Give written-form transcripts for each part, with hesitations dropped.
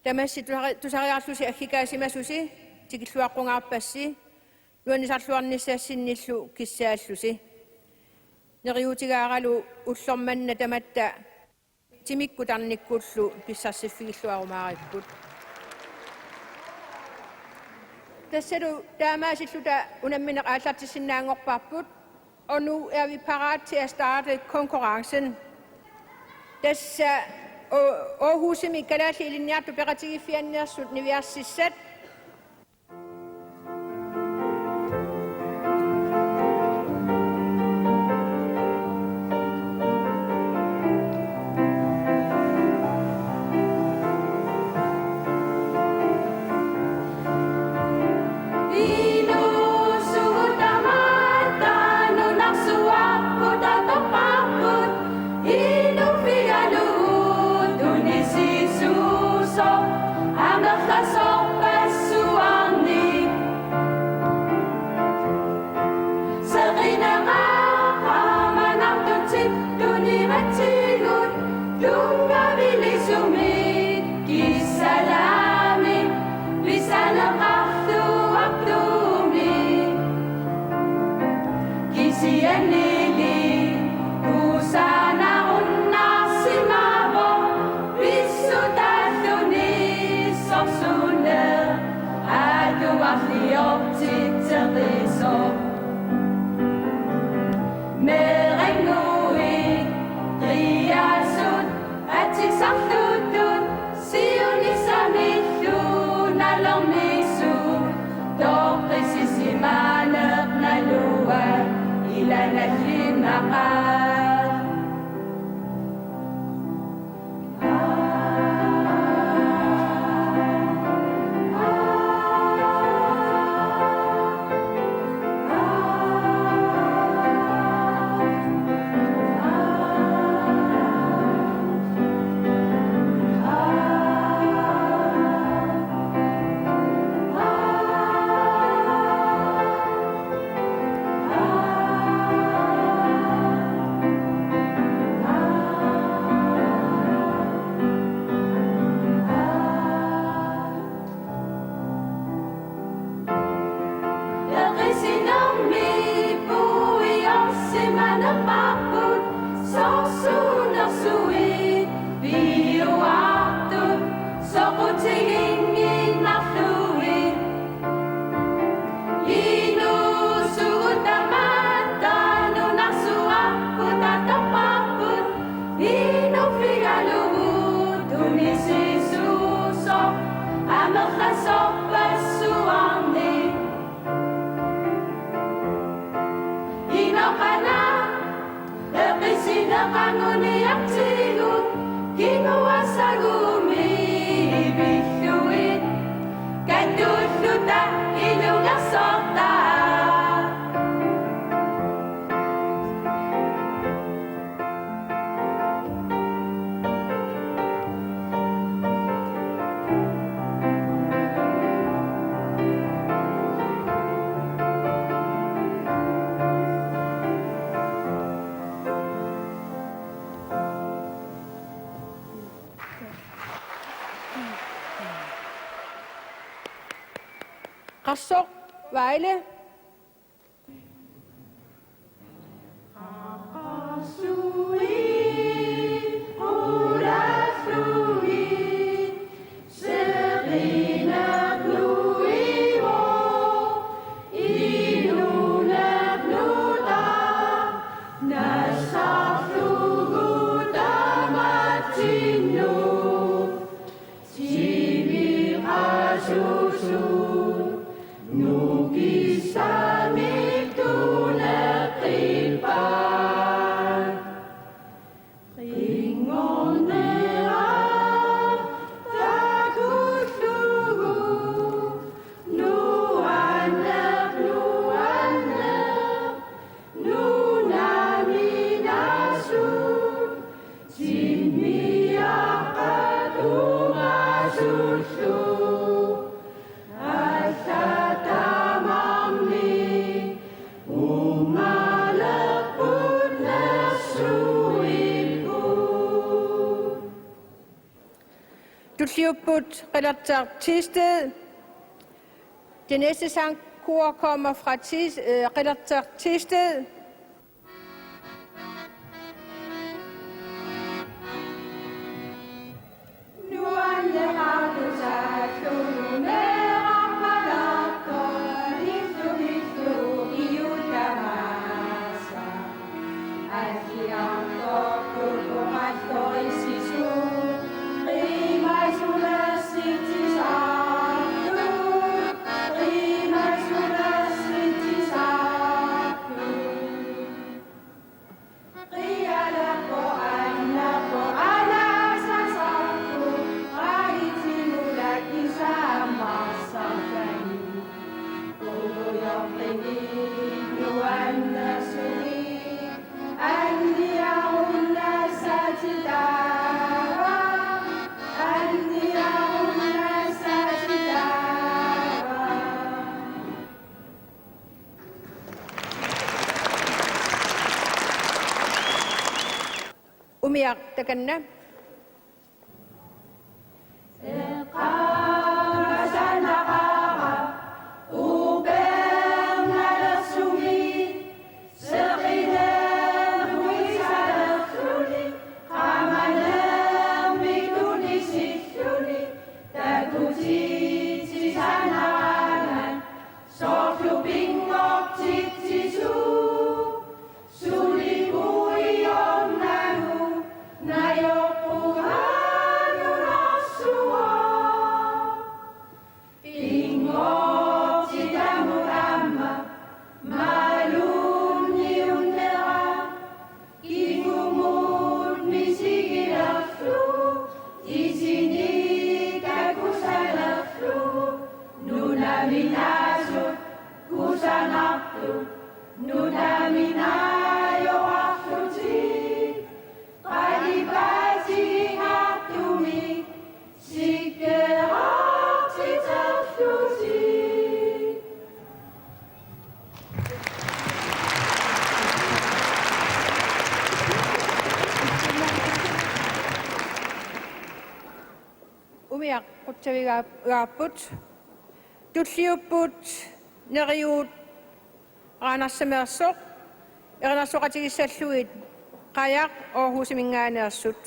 Tamassi tusariarlusi akkikaasimasusi tikilluaqqungaarpassi nuanisarluarnissaassinillu kissaallusi neriutigaaralu ullormanna tamatta timikkutarnikkullu pissarsiffigilluarumaaripput tassalu taamaasilluta unammineq aallartissinnaangorparput og nu er vi parat til at starte konkurrencen. Tässä Aarhusin Mikkelääsi linjattu peratiifiannersut niversissat. Rassok, Vejle. Asata Tushiuput Relater Tisted. Det næste sangkor kommer fra Relater Tisted. Umiyak takanna. Umiyak Kuttavigaaput. Tushiuput Neriut Ranassamersok. Ernasoqatigissalluit Qayak Aarhusiminngaaneersut.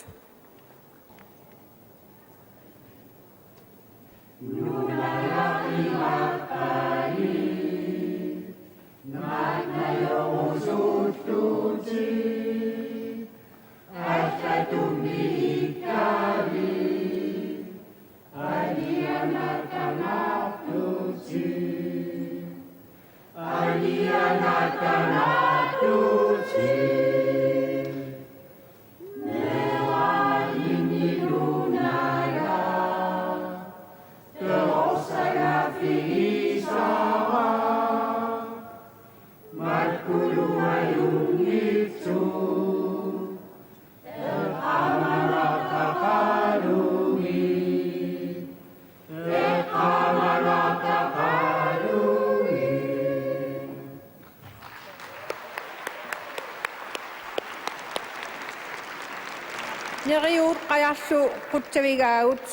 Neriut Qajarsu Kuttavigaut.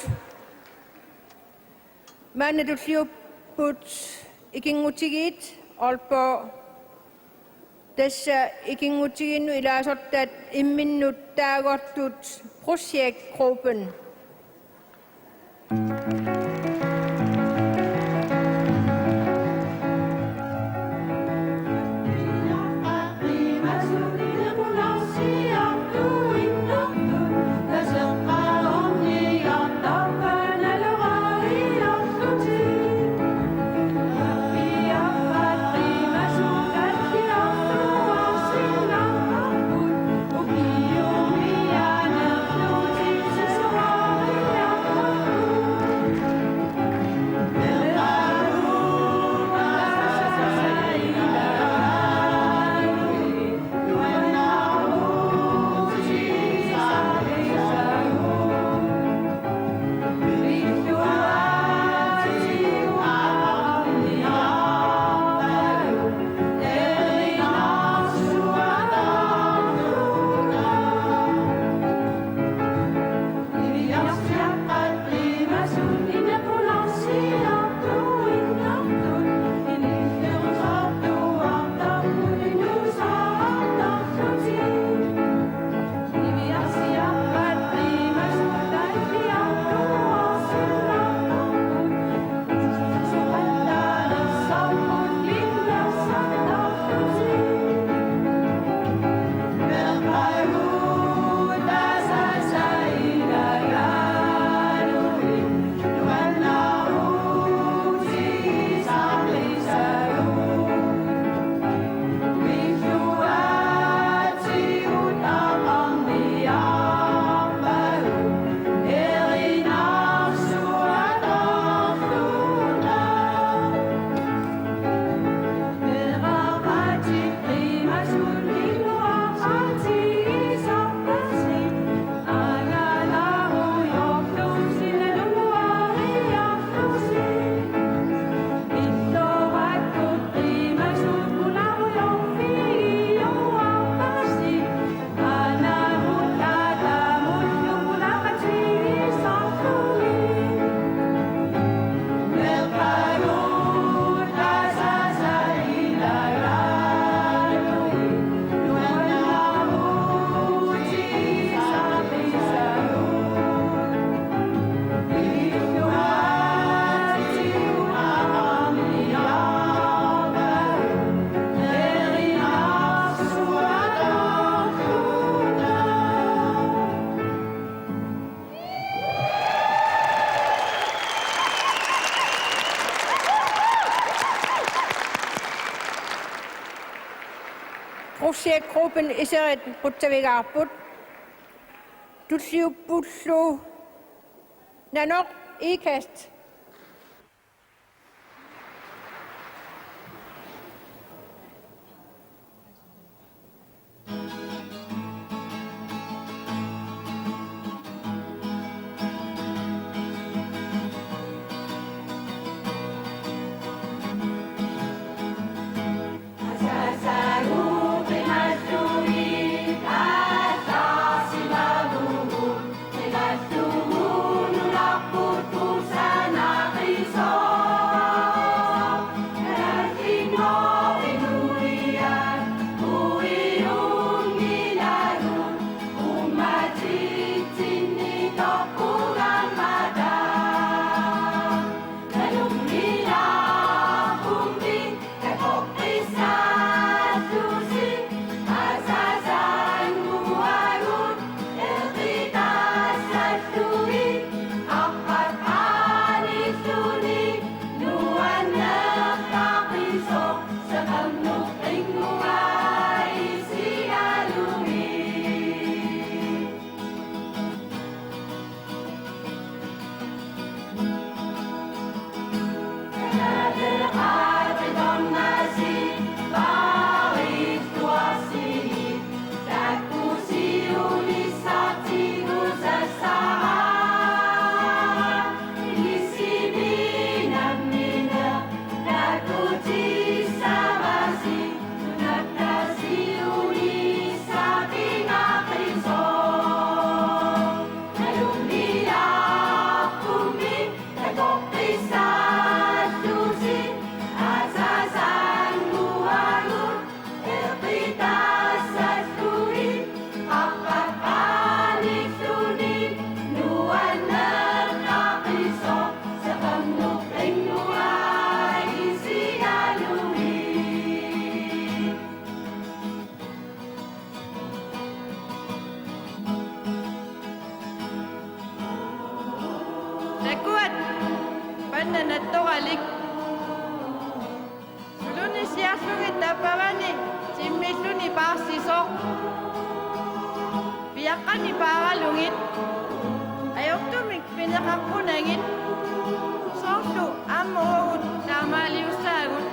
Mannetusliupput ikingutigit Aalborg. Tässä ikingutiginu ilasortat imminnut taagortut projektgruppen. projektgruppen iseret ruttavigaarput tutsiuppullu nanok ikast Nakuat pananattoralik suluni siarlungit tapavani simmilluni paarsisoq piaqqani paaralungit ajortumik pineqarpunangit soorlu aammuagut taamaaliussaagut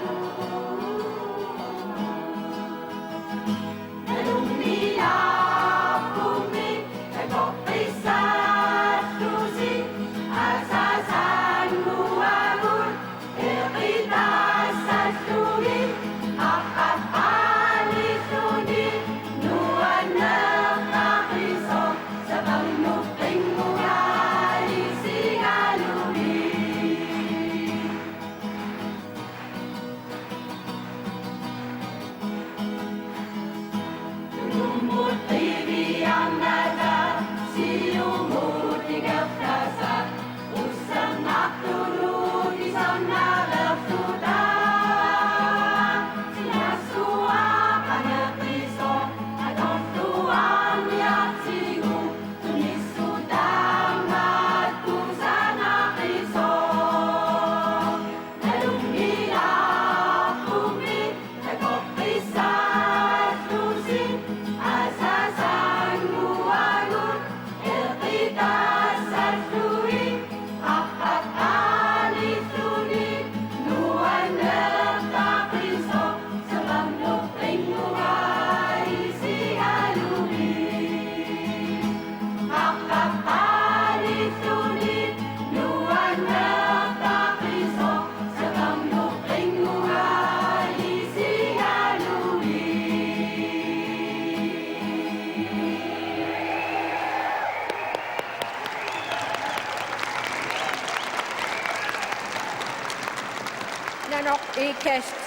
nanok ikast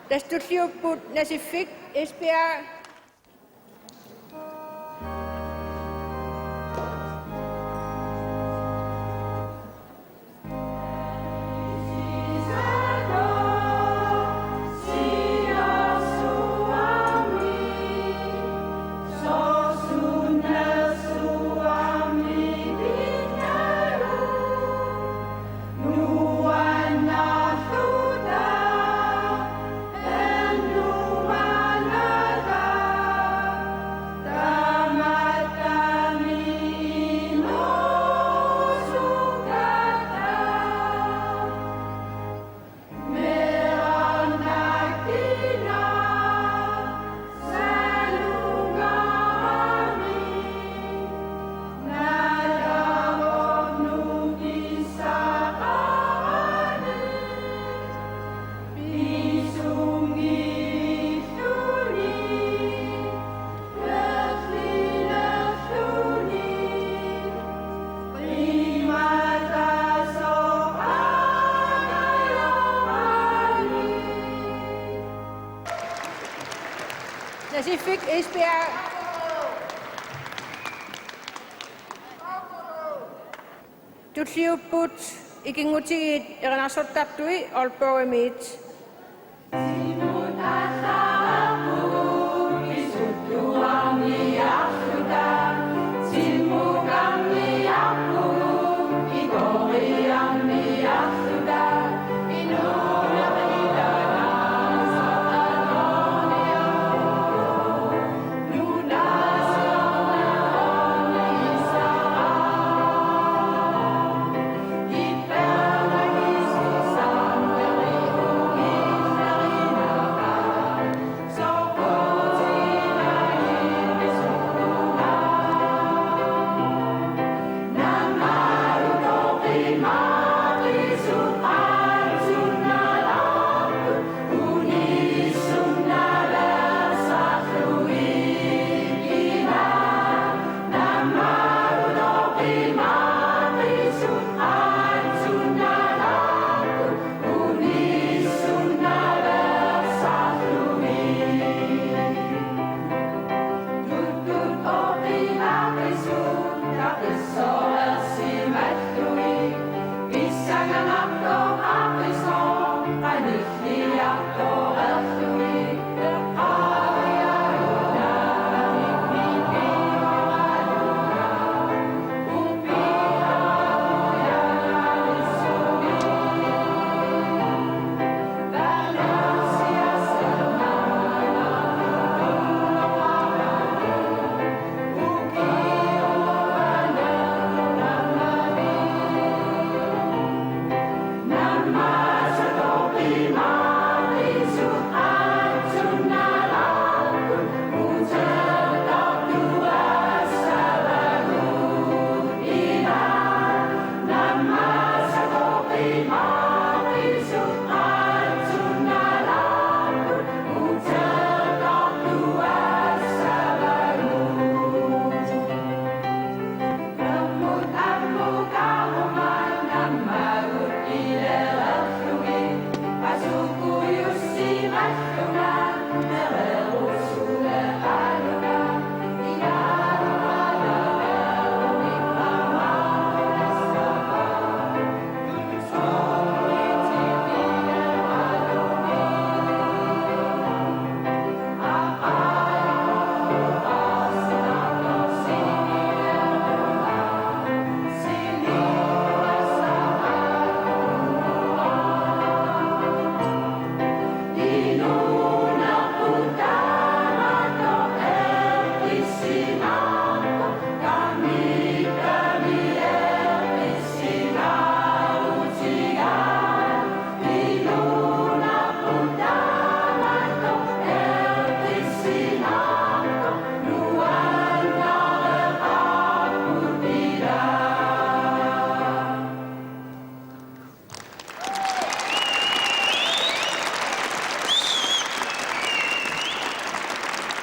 tastutsiupput nasiffik Esbjerg Nuanna suda Pacific Esbjerg. Tutliuput ikingutiit eranarsortartui Aalborg Emit.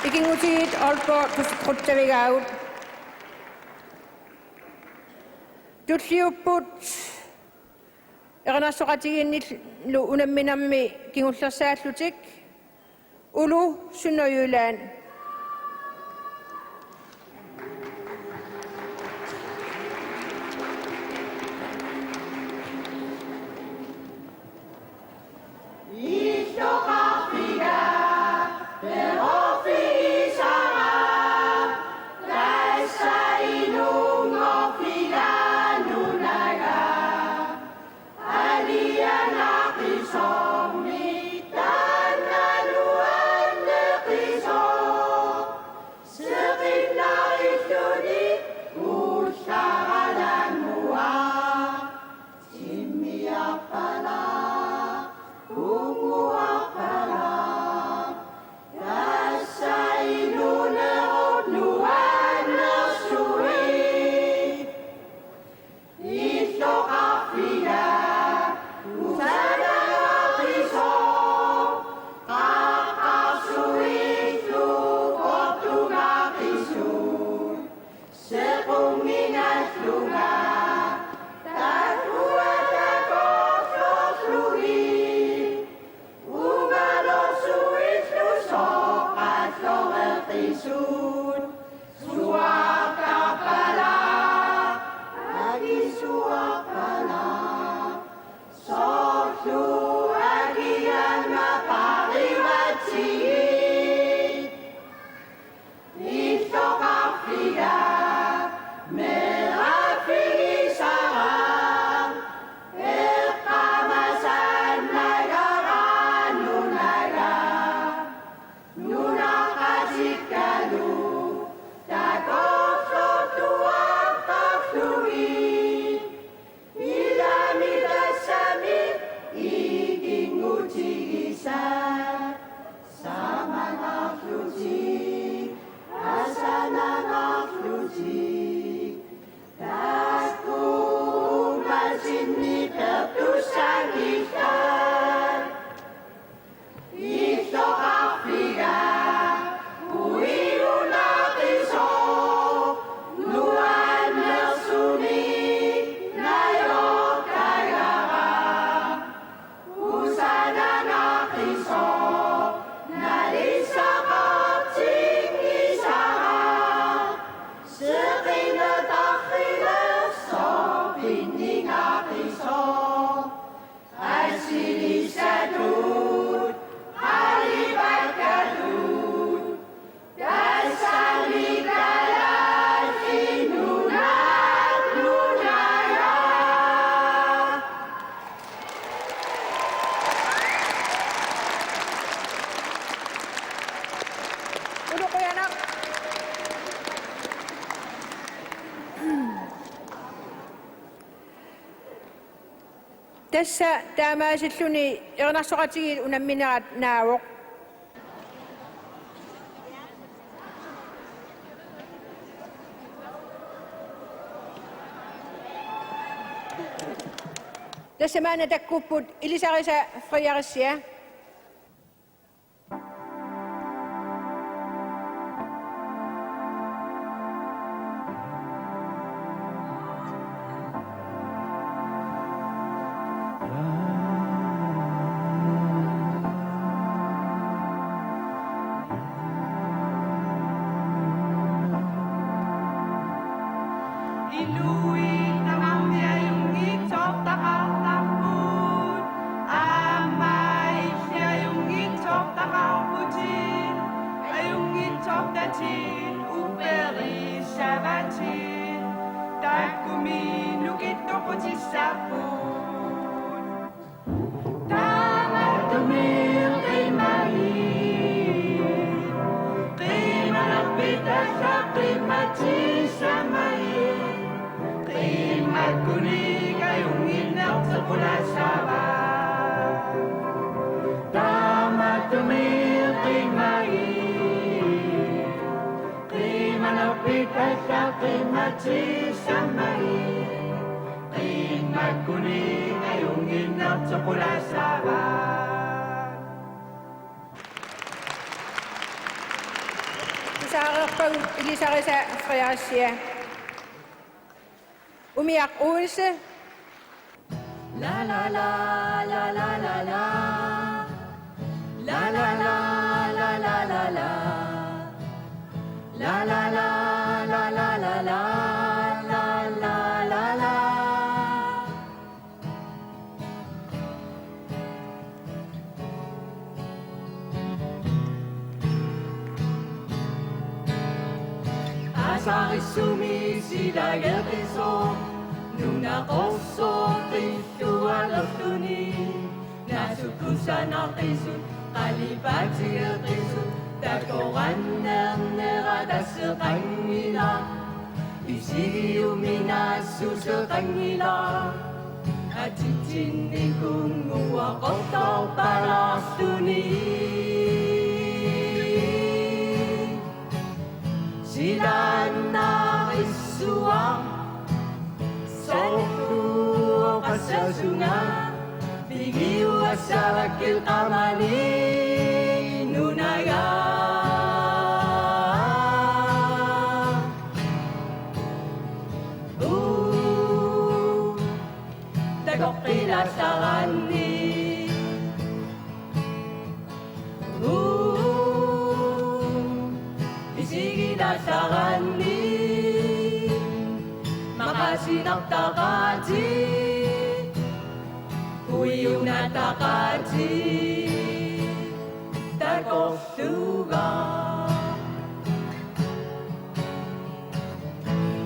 Ikingutiit Aalborg Ruttavigaut. Tutliuput eranarsoratiginnillu unamminammi kingullersaallutik Ulu Sønderjylland. Flora Ulo ko yan, anak. Tässä tämä silluni ernasoqatigil unamminaat naavoq tässä maana takkupput ilisarisa friarissia Inuit na mamaya yung itok takatapun. Amay siya yung itok takaputin. Ay yung itok datin, uperi sa batin. Takumin, lukit ko po si sapun. Tama tumil kay mahin. Kay malapit at sa primati sa mahin. Kuning kayong inaw sa pula sa bahay. Tama tumil kay mahin. Kay malapit at sa kay mati sa mahin. Kay magkuning kayong inaw sa pula sa bahay. Isarapag ilisarisa friarissia umiyak uunse La la la la la la la. La la la la la la la. La la la la la la la. La la la la. Asari sumisida gertiso. Nuna koso tisu alas tuni. Nasukusan akisu kalibat sikisu. Takoran nera sa kanila. Isigi uminasu sa kanila. At titindi kong uwakot ko para tuni. Sila nakisuang Soku kasasunga Bigiu asakil kamani Nunaya Dagok pinasarani Isigi nasarani Makasinaktakati Uyong natakati Dagok suga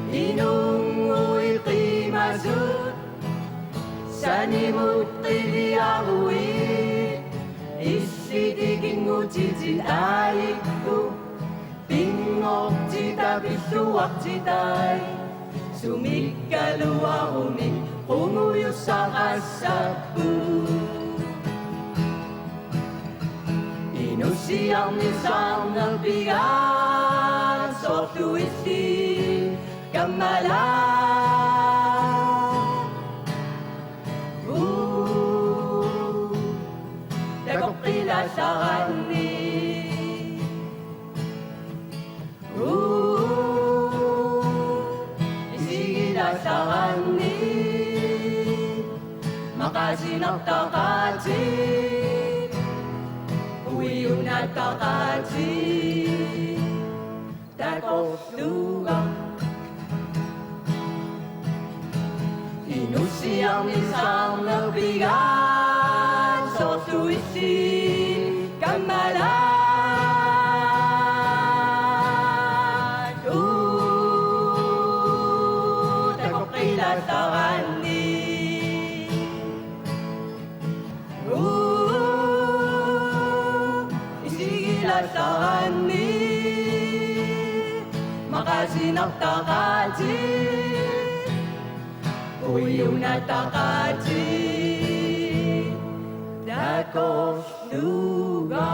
Inunguil kimasut Sanimut kiliawit Isidigin mo tititayik ko Pingok tita bisuak titay Sumikaluwa umik Umuyo sa kasapu Inusiyang isang nagbigat So tuwisi Kamala makasinagtakaji uyunatakaji Dako luga Inusiang isang nabigan So suisi kamalan Dako kilatakan ni Isigilatakan ni Makasinagtakaji uyunatakaji Dako luga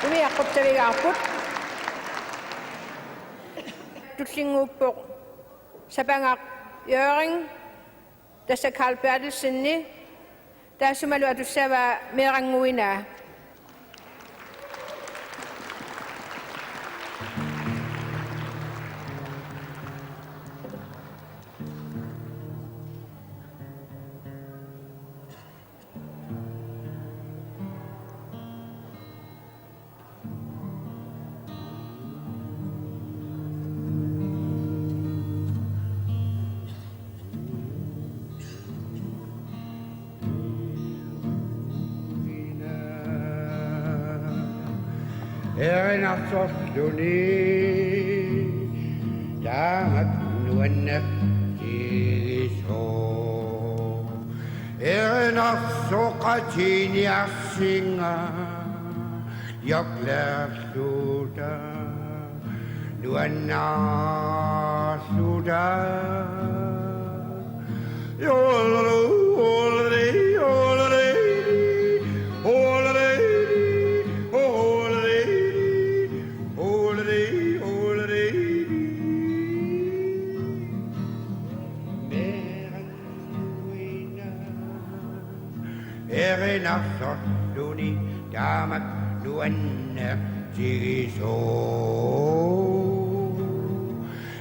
Umiakot sa wigakot. Tutlingupok sa bangak Jøring, der sa Carl Bertelsen ni, der sumalu at du sa var meranguina. Erinassostuni damat nuanna tigiso Erinassoqatini assinga yaklasuda nuanna suda Erinassostuni damat nuanna tigiso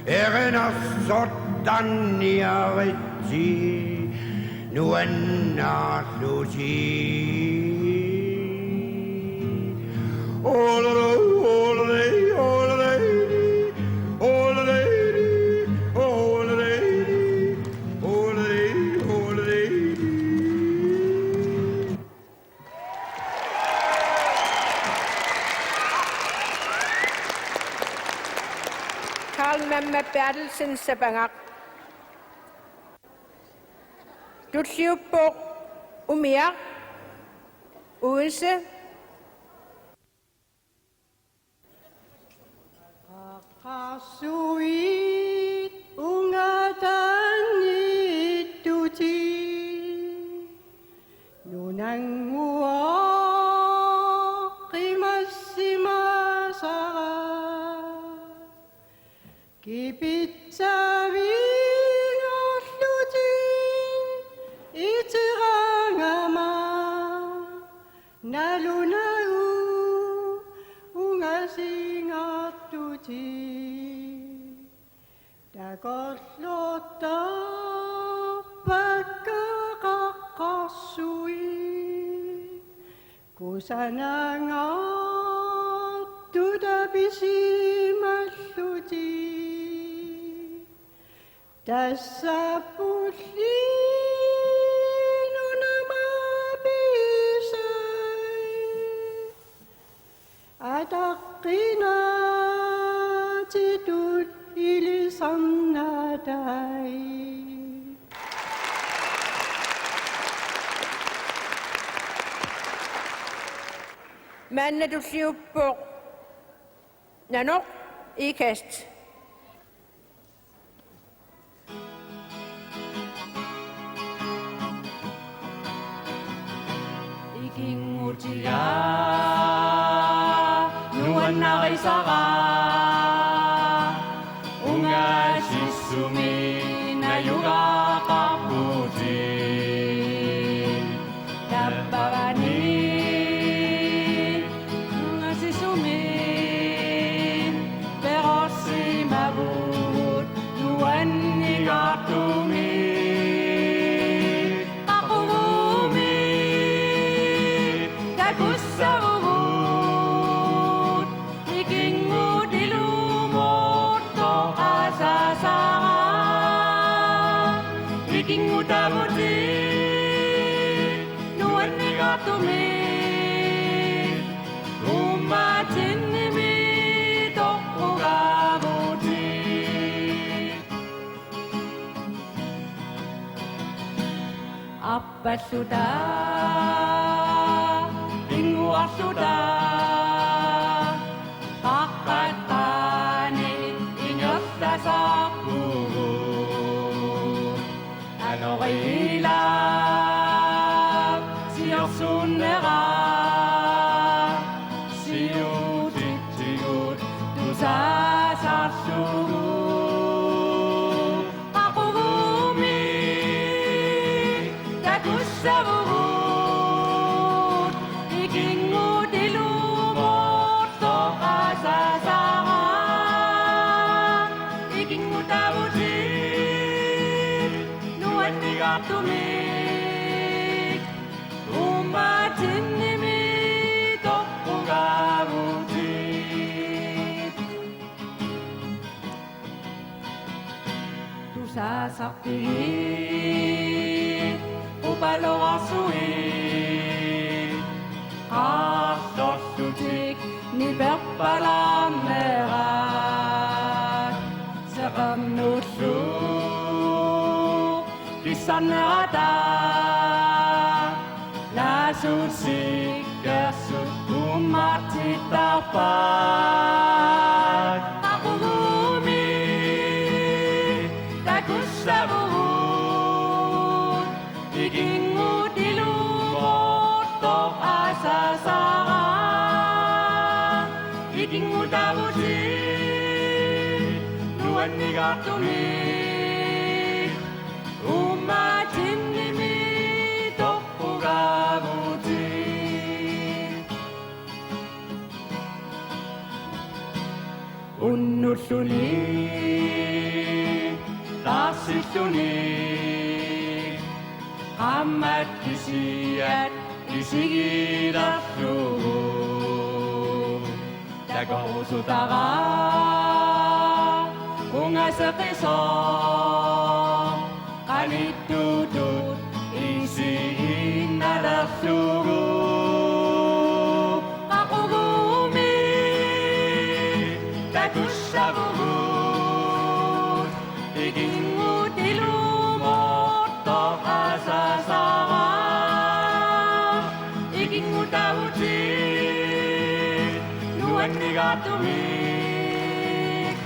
Erinassottanni aritsi nuanna susi Carl Mamma Bertelsen sa bangak. Tutlingupok umiak. Odense. Akasuit ungatan ituti nunang uwak imasimasa kipit sa vinaslutin itirangama nalunau ungasingatuti dakoslota pagkakakasui kusanangat tudabisi masluti dasapulino na mabisay at akinatitut ilisang naday. Men du tutlingupok nanok ikast. Ikingutiya nuan na kay saka unga sisumi na yuga kaputi dabarani unga sisumi Abasuda, Ingu Asuda, Pakatani, Inyos sa Sakuro, Ano Kailap, Siyo Sunera, Siyo Titiut, Tusa sa Suru. Sabut, iking mo dilumot to asasama, iking mo tabutin, nuwan ni katumik, umatin ni mito ugabutin. Tu sasaktiin, upalo asuin, astos sutik ni berpalamerat, sekam nusuk di sanada, lasut sikasut umat citapat, aku bumi, takus sabut, iking mo dilumot to asasara, iking mo tabutin, luan ni katumik, umatin ni mito ugabutin. Unut sunik, tasik sunik, amat kisiat isigirat suhu, dago sutara bunga sekisong, kanitutut isiin alas suhu, aku bumi tagus sabut, iking mo dilumot to asasara, iking mo tabutin, luan ni katumik,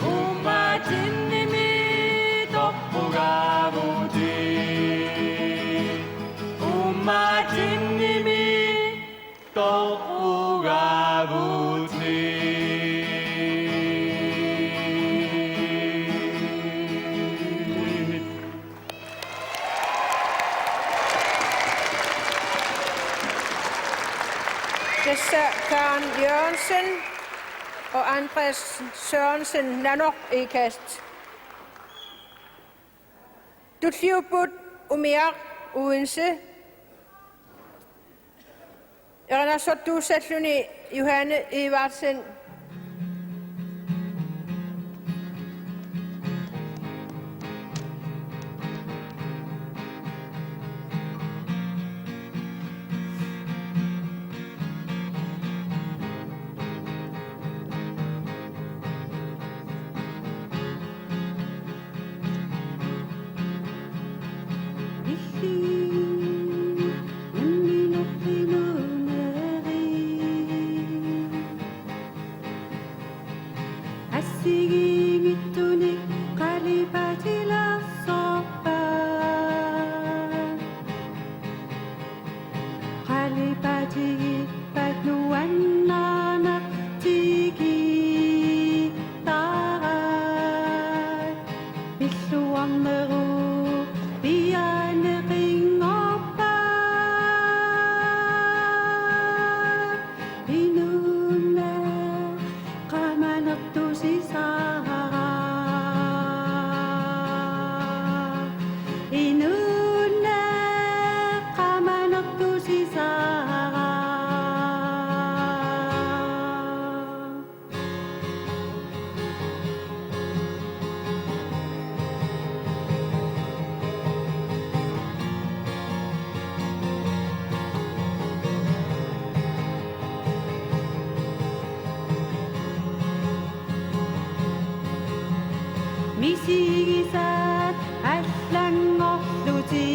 umatin ni mito ugabutin, umatin ni mito ugabutin. Karen Jørgensen og Andreas Sørensen Nanok Ekast. Dutfiubut Umiak Odense. Ernasotu Satluni Johanne Evertsen. Misigisat allang orluti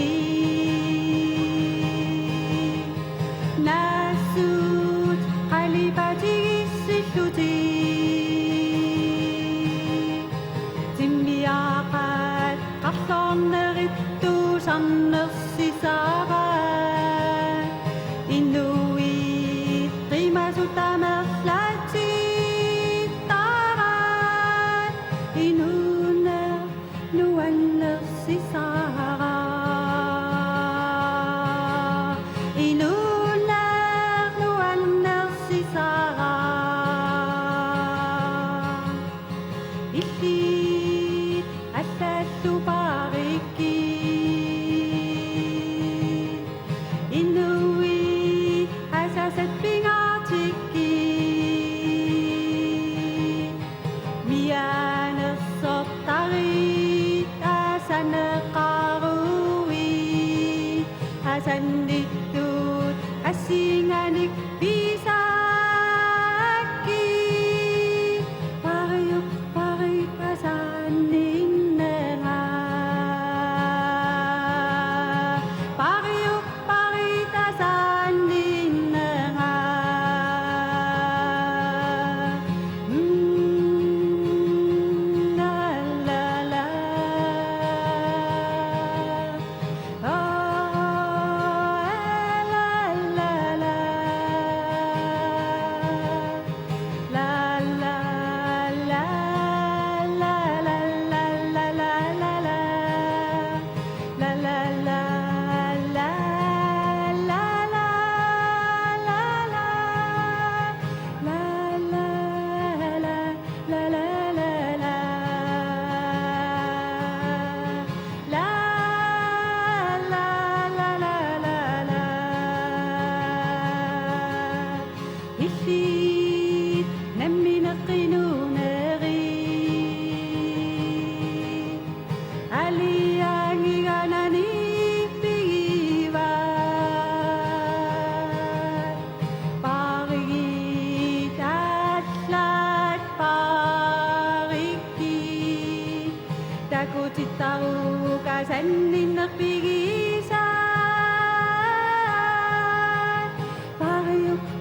tarukasan ninakbigisa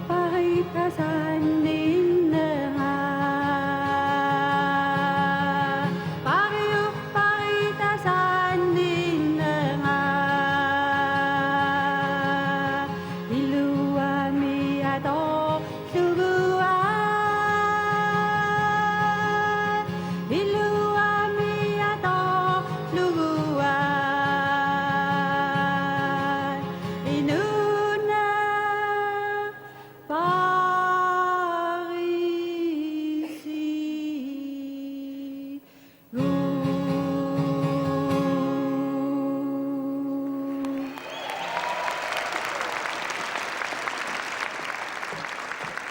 paritasan ninnaha paritasan ninnaha iluami ato luguan iluami ato luguan inuna parisi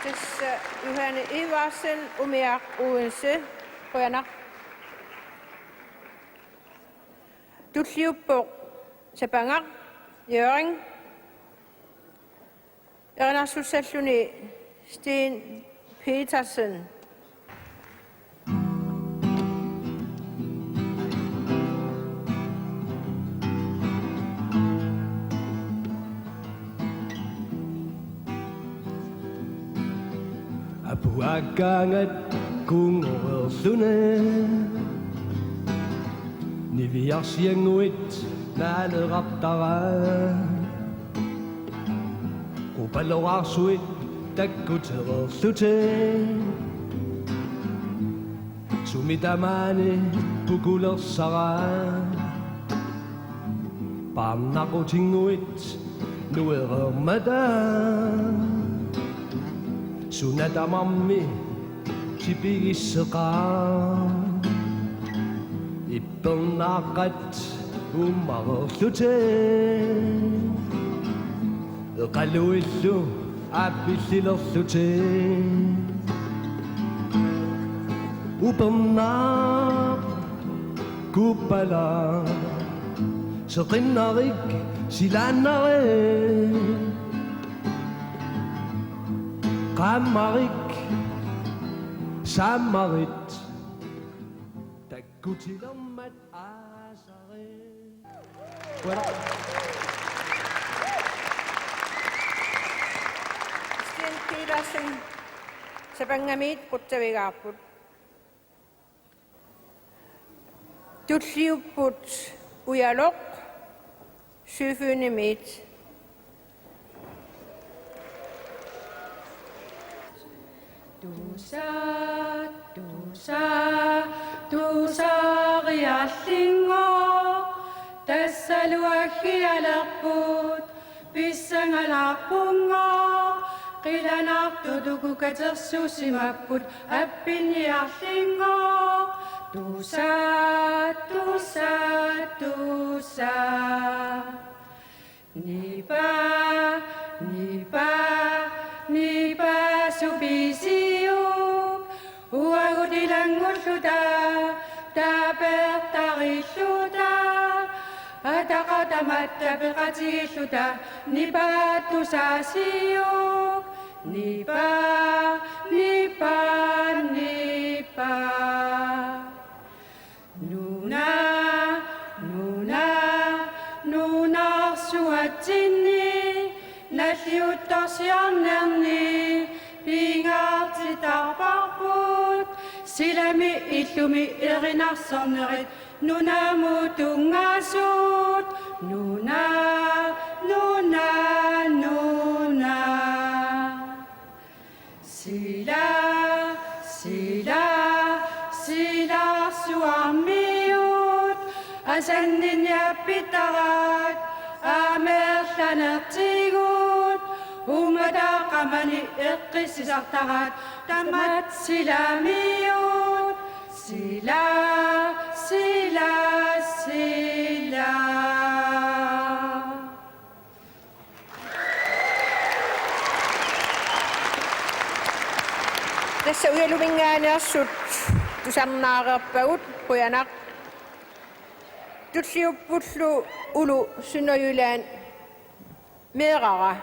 Tässä Juhani Ivarsen umiak Odense, Rønner. Dutliupok, Sabanger, Hjørring. Ørner Sussalluni, Sten Petersen. Apuakangat kung orsunen Niviarsianguit naanerartara Kupaloarsuit takkuterersuten Sumitamani pukulersara Parnaqutinguit nuerermatan Sunatamammi tipigisseqaa Ippernaaqat ummarerluten Eqaluillu appillilerluten Upernaaq kuppala seqinnarik silaannare Qammarik sammarit takkutilermat aasare Sten Petersen, Sabangamit, Puttavigaaput. Dutliuput, Ujalok, Syfynimit. Tusa riallingo tassaluahialerput pissangalappungo qilanartutukukatersusimapput appinniarlingo tusa nipa subisiuk uagudilangulluta tapertarilluta ataqatamatta peqatigilluta nipa tusasiuk nipa nuna suatsinni nalliuttarsiarnerni pingaartitarparput silami illumi erinarsornerit nunamutungaasut nuna sila suarmiut asannin yappitarat amerlanertigut umataqamani eqqissisartarat tamat silamiut sila Tässä ujalumingaaniarsut tusarnaaqerpagut Rønner. Dutliuppullu ulu Sønderjylland Medrara.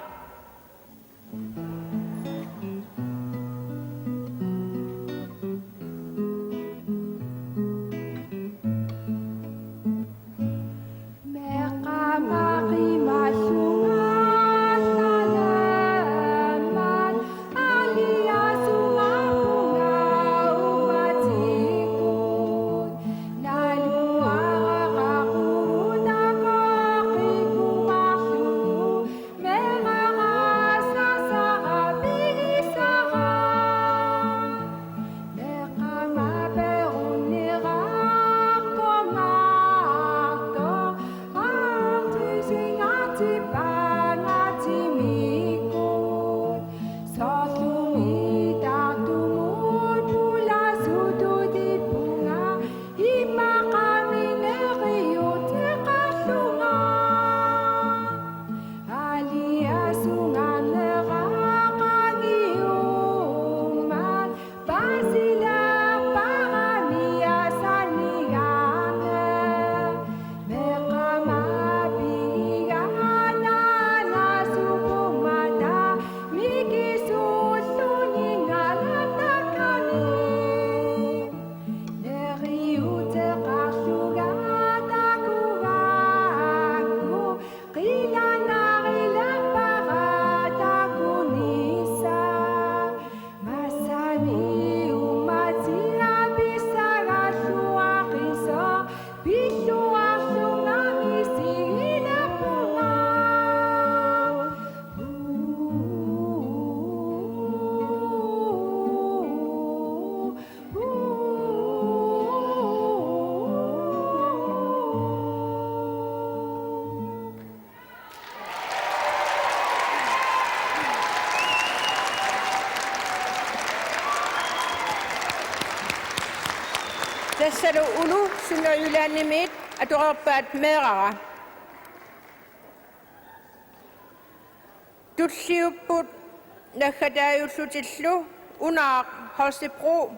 Tässä ulu Sønderjylland nimit atorpaat meerara. Tutsiupput nakhatayullutillu unaaq Holstebro.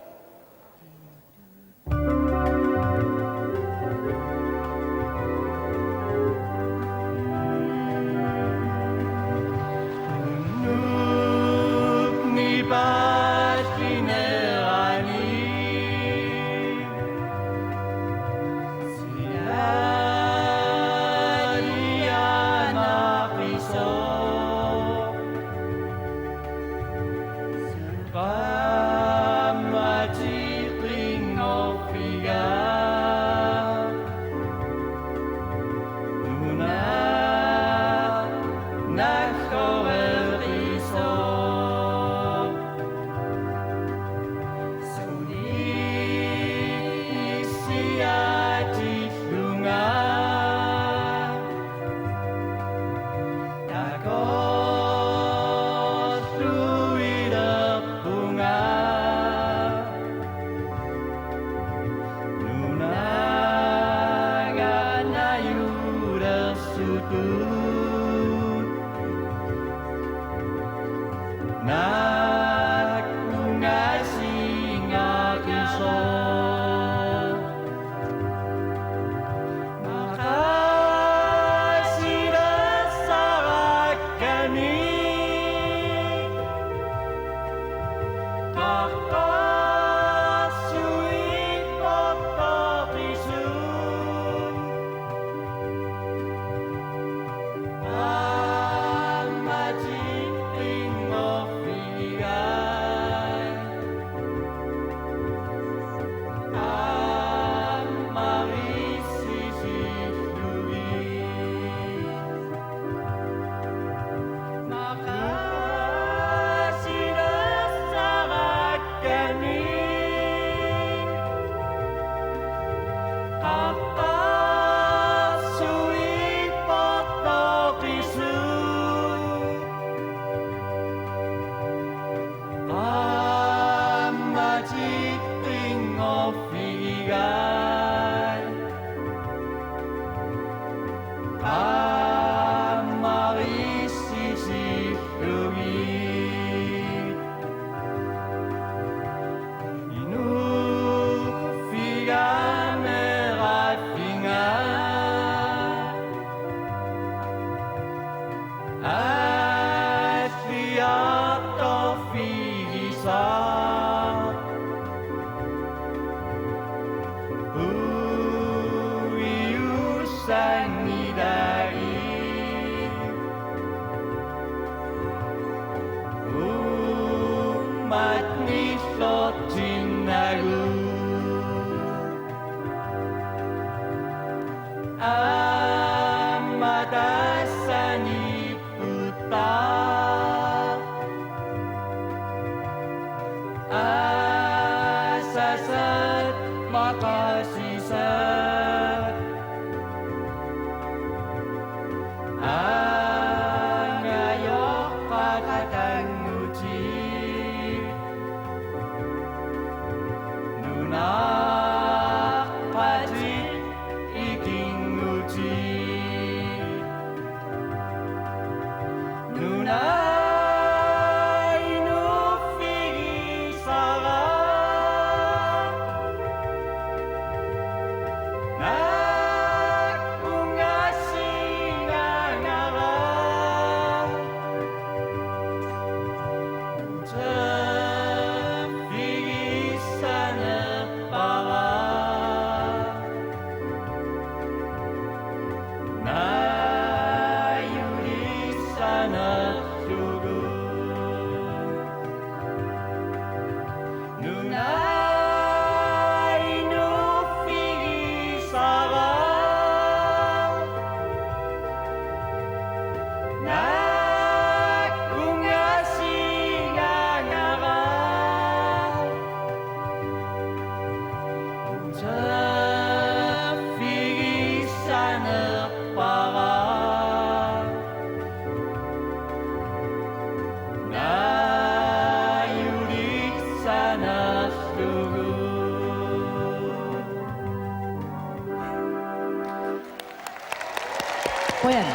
Brian.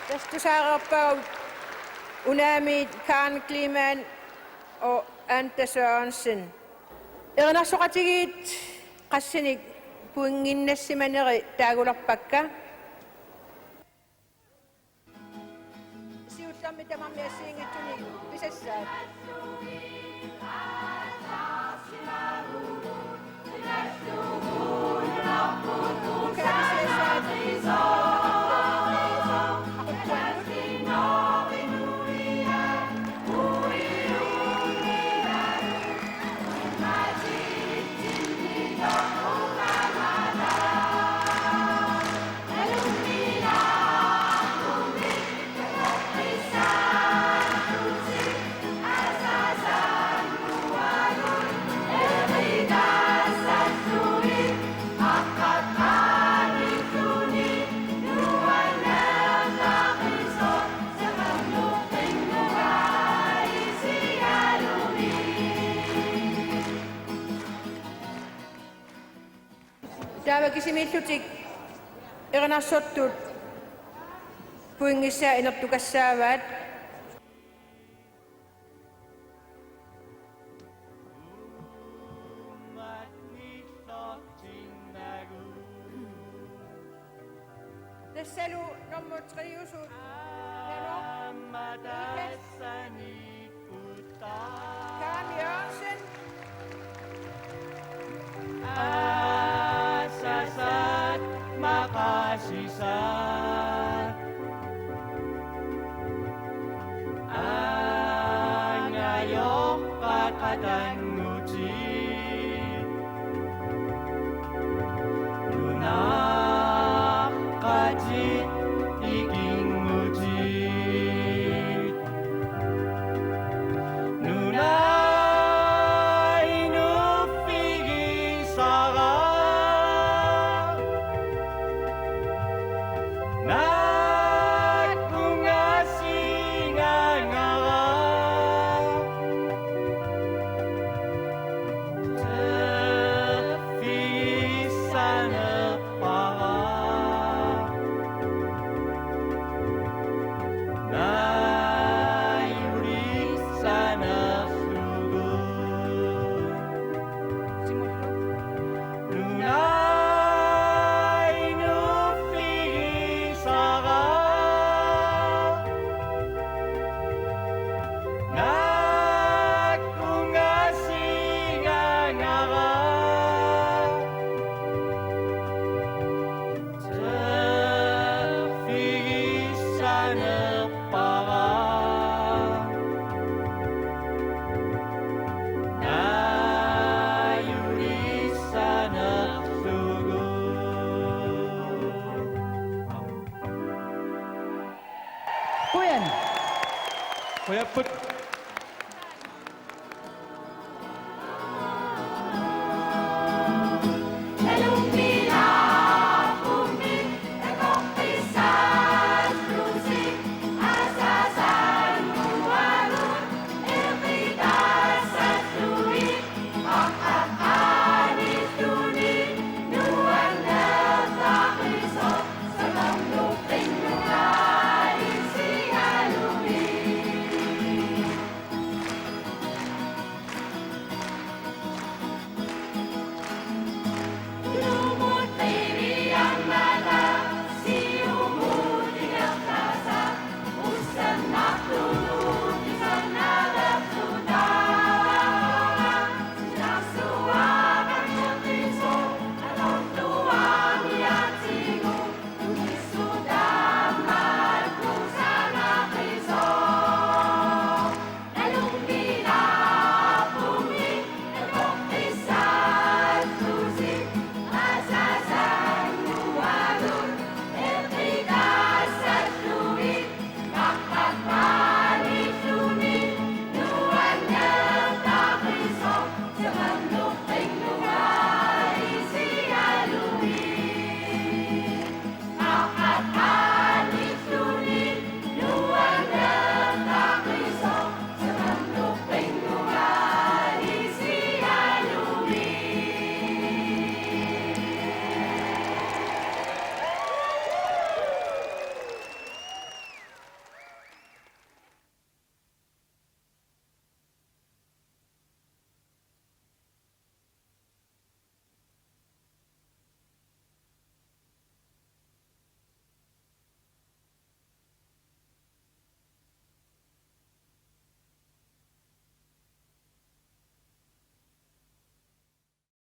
Tästä saarappaut unämiit Karen Kliman og Ante Sørensen. Ernasoqatigit qassinik puinginnassimaneri taagularpakka. Siullammi tamammiassiingitsuni pisassaat. Täällä kisimillutik ernasottut puingissa inottukassaavat. Tässä lu nummer 3 usut. Karen Jørgensen. Asasat makasisat Angayok katatan